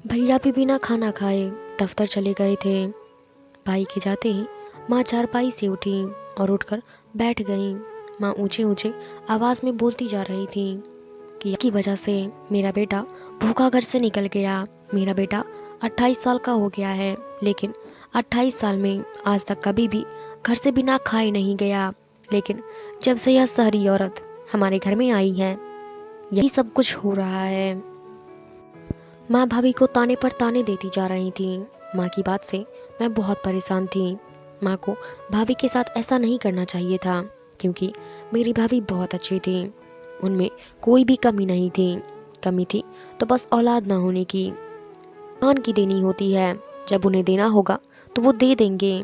भैया भी बिना खाना खाए दफ्तर चले गए थे। भाई के जाते ही माँ चारपाई से उठी और उठकर बैठ गई। माँ ऊंचे ऊंचे आवाज़ में बोलती जा रही थी कि की वजह से मेरा बेटा भूखा घर से निकल गया। मेरा बेटा 28 साल का हो गया है, लेकिन 28 साल में आज तक कभी भी घर से बिना खाए नहीं गया। लेकिन जब से यह शहरी औरत हमारे घर में आई है, यही सब कुछ हो रहा है। माँ भाभी को ताने पर ताने देती जा रही थी। माँ की बात से मैं बहुत परेशान थी। माँ को भाभी के साथ ऐसा नहीं करना चाहिए था, क्योंकि मेरी भाभी बहुत अच्छी थी। उनमें कोई भी कमी नहीं थी। कमी थी तो बस औलाद ना होने की। खान की देनी होती है, जब उन्हें देना होगा तो वो दे देंगे।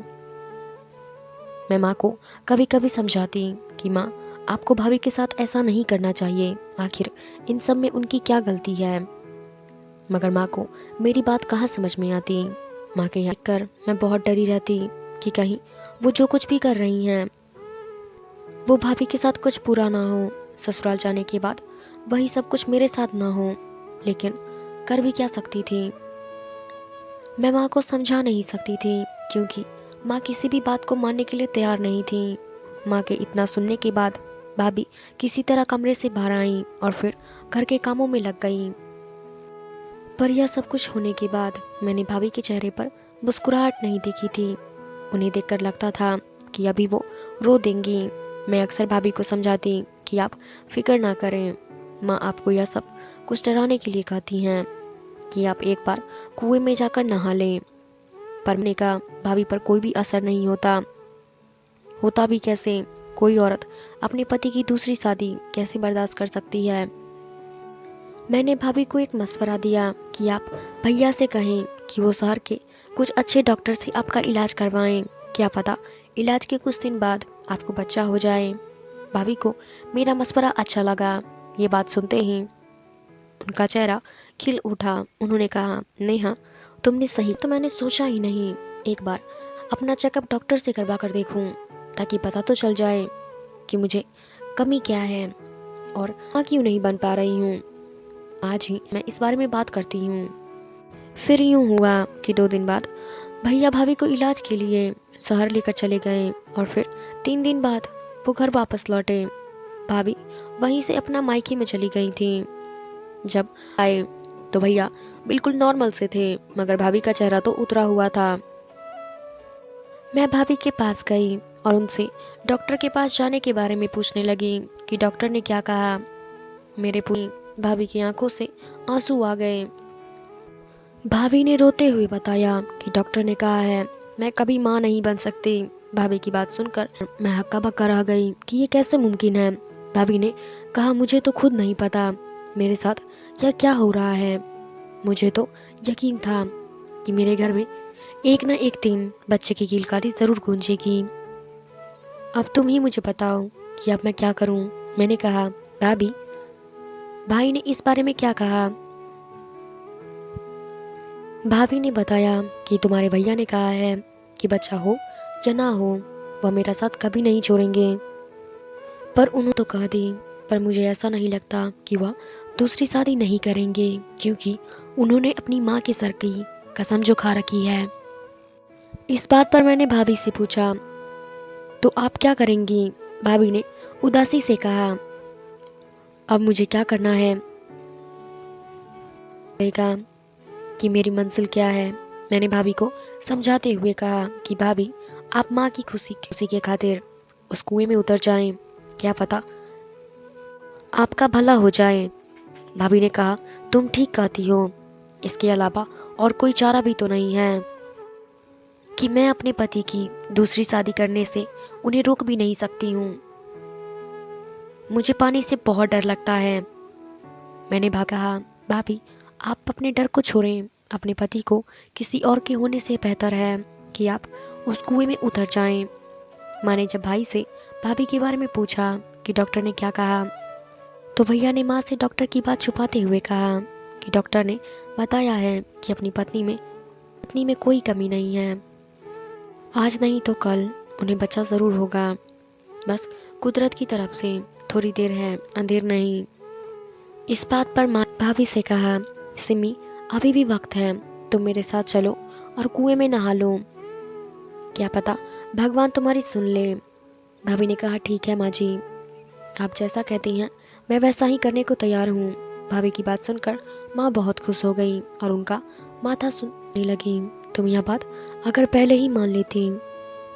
मैं माँ को कभी कभी समझाती कि माँ, आपको भाभी के साथ ऐसा नहीं करना चाहिए। आखिर इन सब में उनकी क्या गलती है। मगर माँ को मेरी बात कहाँ समझ में आती। माँ के यहाँ कर मैं बहुत डरी रहती कि कहीं वो जो कुछ भी कर रही हैं वो भाभी के साथ कुछ बुरा ना हो। ससुराल जाने के बाद वही सब कुछ मेरे साथ ना हो। लेकिन कर भी क्या सकती थी। मैं माँ को समझा नहीं सकती थी, क्योंकि माँ किसी भी बात को मानने के लिए तैयार नहीं थी। माँ के इतना सुनने के बाद भाभी किसी तरह कमरे से बाहर आई और फिर घर के कामों में लग गई। पर यह सब कुछ होने के बाद मैंने भाभी के चेहरे पर मुस्कुराहट नहीं देखी थी। उन्हें देखकर लगता था कि अभी वो रो देंगी। मैं अक्सर भाभी को समझाती कि आप फिक्र ना करें। माँ आपको यह सब कुछ डराने के लिए कहती हैं कि आप एक बार कुएं में जाकर नहा लें। पर मैंने कहा, भाभी पर कोई भी असर नहीं होता। होता भी कैसे? कोई औरत अपने पति की दूसरी शादी कैसे बर्दाश्त कर सकती है। मैंने भाभी को एक मशवरा दिया कि आप भैया से कहें कि वो शहर के कुछ अच्छे डॉक्टर से आपका इलाज करवाएं। क्या पता इलाज के कुछ दिन बाद आपको बच्चा हो जाए। भाभी को मेरा मशवरा अच्छा लगा। ये बात सुनते ही उनका चेहरा खिल उठा। उन्होंने कहा, नेहा, तुमने सही तो मैंने सोचा ही नहीं। एक बार अपना चेकअप डॉक्टर से करवा कर देखूं, ताकि पता तो चल जाए कि मुझे कमी क्या है और माँ क्यों नहीं बन पा रही हूँ। आज ही मैं इस बारे में बात करती हूँ। फिर यूं हुआ कि 2 दिन बाद भैया भाभी को इलाज के लिए शहर लेकर चले गए और फिर 3 दिन बाद वो घर वापस लौटे। भाभी वहीं से अपना मायके में चली गई थी। जब आए तो भैया बिल्कुल नॉर्मल से थे, मगर भाभी का चेहरा तो उतरा हुआ था। मैं भाभी के पास गई और उनसे डॉक्टर के पास जाने के बारे में पूछने लगी कि डॉक्टर ने क्या कहा। मेरे पूरी भाभी की आंखों से आंसू आ गए। भाभी ने रोते हुए बताया कि डॉक्टर ने कहा है मैं कभी माँ नहीं बन सकती। भाभी की बात सुनकर मैं हक्का बक्का रह गई कि ये कैसे मुमकिन है। भाभी ने कहा, मुझे तो खुद नहीं पता मेरे साथ यह क्या हो रहा है। मुझे तो यकीन था कि मेरे घर में एक न एक दिन बच्चे की किलकारी जरूर गूंजेगी। अब तुम ही मुझे बताओ कि अब मैं क्या करूं। मैंने कहा, भाभी, भाई ने इस बारे में क्या कहा। भाभी ने बताया कि तुम्हारे भैया ने कहा है कि बच्चा हो या ना हो वह मेरा साथ कभी नहीं छोड़ेंगे। पर उन्होंने तो कह दी, पर मुझे ऐसा नहीं लगता कि वह दूसरी शादी नहीं करेंगे, क्योंकि उन्होंने अपनी माँ के सर की कसम जो खा रखी है। इस बात पर मैंने भाभी से पूछा, तो आप क्या करेंगी। भाभी ने उदासी से कहा, अब मुझे क्या करना है। कहा कि मेरी मंजिल क्या है। मैंने भाभी को समझाते हुए कहा कि भाभी, आप माँ की खुशी खुशी के खातिर उस कुएं में उतर जाएं। क्या पता आपका भला हो जाए। भाभी ने कहा, तुम ठीक कहती हो। इसके अलावा और कोई चारा भी तो नहीं है कि मैं अपने पति की दूसरी शादी करने से उन्हें रोक भी नहीं सकती हूँ। मुझे पानी से बहुत डर लगता है। मैंने कहा, भाभी, आप अपने डर को छोड़ें। अपने पति को किसी और के होने से बेहतर है कि आप उस कुएं में उतर जाएं। माँ ने जब भाई से भाभी के बारे में पूछा कि डॉक्टर ने क्या कहा, तो भैया ने माँ से डॉक्टर की बात छुपाते हुए कहा कि डॉक्टर ने बताया है कि अपनी पत्नी में कोई कमी नहीं है। आज नहीं तो कल उन्हें बच्चा ज़रूर होगा। बस कुदरत की तरफ से थोड़ी देर है, अंधेर नहीं। इस बात पर माँ भाभी से कहा, सिमी, अभी भी वक्त है, तुम मेरे साथ चलो और कुएं में नहा लो, क्या पता भगवान तुम्हारी सुन ले। भाभी ने कहा, ठीक है माँ जी, आप जैसा कहती हैं मैं वैसा ही करने को तैयार हूँ। भाभी की बात सुनकर माँ बहुत खुश हो गई और उनका माथा सुनने लगी। तुम यह बात अगर पहले ही मान लेती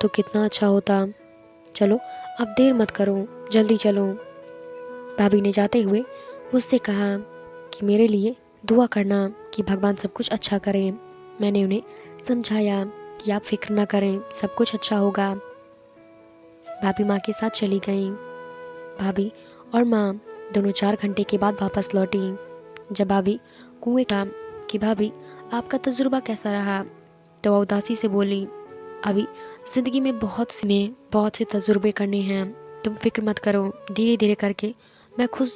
तो कितना अच्छा होता। चलो अब देर मत करो, जल्दी चलो। भाभी ने जाते हुए मुझसे कहा कि मेरे लिए दुआ करना कि भगवान सब कुछ अच्छा करें। मैंने उन्हें समझाया कि आप फिक्र ना करें, सब कुछ अच्छा होगा। भाभी माँ के साथ चली गई। भाभी और माँ दोनों 4 घंटे के बाद वापस लौटी। जब भाभी कुएं का कि भाभी आपका तजुर्बा कैसा रहा, तो वह उदासी से बोली, अभी ज़िंदगी में बहुत से तजुर्बे करने हैं, तुम फिक्र मत करो, धीरे धीरे करके मैं खुद